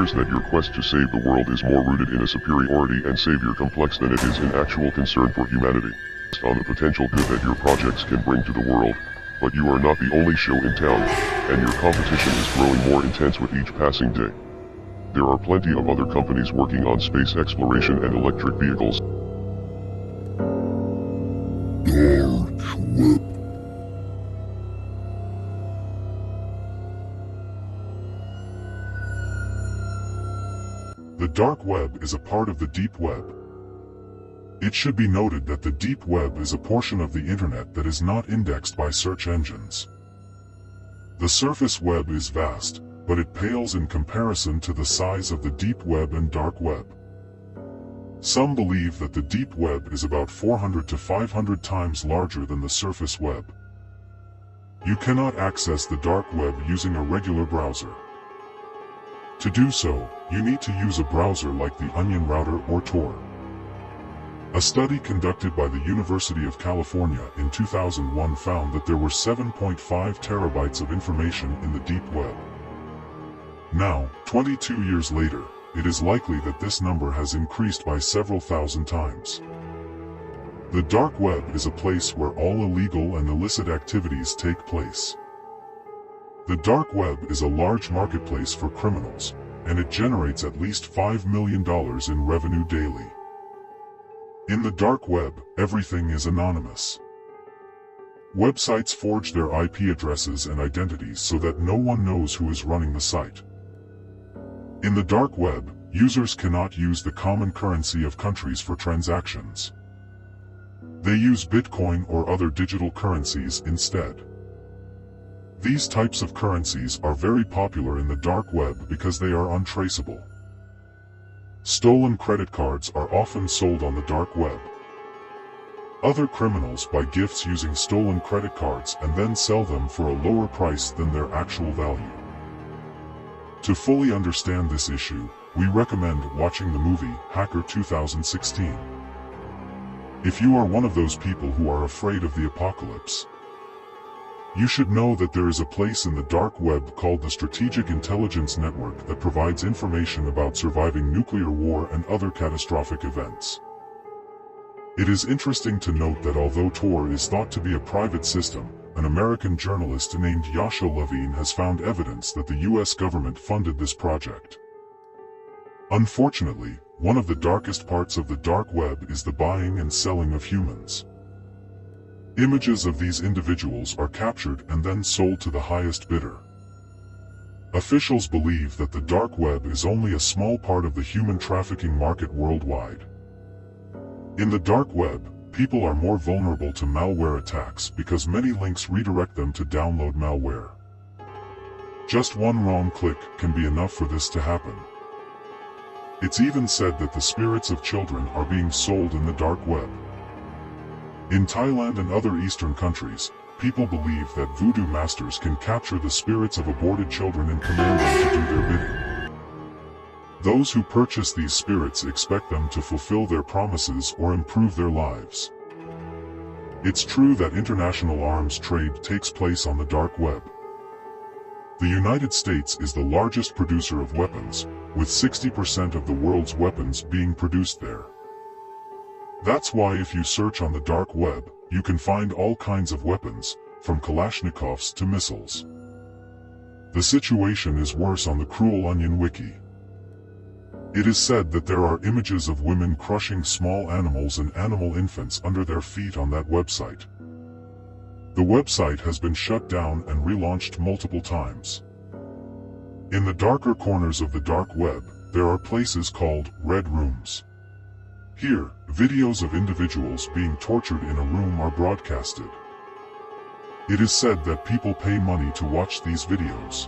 appears that your quest to save the world is more rooted in a superiority and savior complex than it is in actual concern for humanity. On the potential good that your projects can bring to the world, but you are not the only show in town, and your competition is growing more intense with each passing day. There are plenty of other companies working on space exploration and electric vehicles. Dark Web. The dark web is a part of the deep web. It should be noted that the deep web is a portion of the internet that is not indexed by search engines. The surface web is vast, but it pales in comparison to the size of the deep web and dark web. Some believe that the deep web is about 400 to 500 times larger than the surface web. You cannot access the dark web using a regular browser. To do so, you need to use a browser like the Onion Router or Tor. A study conducted by the University of California in 2001 found that there were 7.5 terabytes of information in the deep web. Now, 22 years later, it is likely that this number has increased by several thousand times. The dark web is a place where all illegal and illicit activities take place. The dark web is a large marketplace for criminals, and it generates at least $5 million in revenue daily. In the dark web, everything is anonymous. Websites forge their IP addresses and identities so that no one knows who is running the site. In the dark web, users cannot use the common currency of countries for transactions. They use Bitcoin or other digital currencies instead. These types of currencies are very popular in the dark web because they are untraceable. Stolen credit cards are often sold on the dark web. Other criminals buy gifts using stolen credit cards and then sell them for a lower price than their actual value. To fully understand this issue, we recommend watching the movie Hacker 2016. If you are one of those people who are afraid of the apocalypse, you should know that there is a place in the dark web called the Strategic Intelligence Network that provides information about surviving nuclear war and other catastrophic events. It is interesting to note that although Tor is thought to be a private system, an American journalist named Yasha Levine has found evidence that the US government funded this project. Unfortunately, one of the darkest parts of the dark web is the buying and selling of humans. Images of these individuals are captured and then sold to the highest bidder. Officials believe that the dark web is only a small part of the human trafficking market worldwide. In the dark web, people are more vulnerable to malware attacks because many links redirect them to download malware. Just one wrong click can be enough for this to happen. It's even said that the spirits of children are being sold in the dark web. In Thailand and other Eastern countries, people believe that voodoo masters can capture the spirits of aborted children and command them to do their bidding. Those who purchase these spirits expect them to fulfill their promises or improve their lives. It's true that international arms trade takes place on the dark web. The United States is the largest producer of weapons, with 60% of the world's weapons being produced there. That's why if you search on the dark web, you can find all kinds of weapons, from Kalashnikovs to missiles. The situation is worse on the Cruel Onion Wiki. It is said that there are images of women crushing small animals and animal infants under their feet on that website. The website has been shut down and relaunched multiple times. In the darker corners of the dark web, there are places called red rooms. Here, videos of individuals being tortured in a room are broadcasted. It is said that people pay money to watch these videos.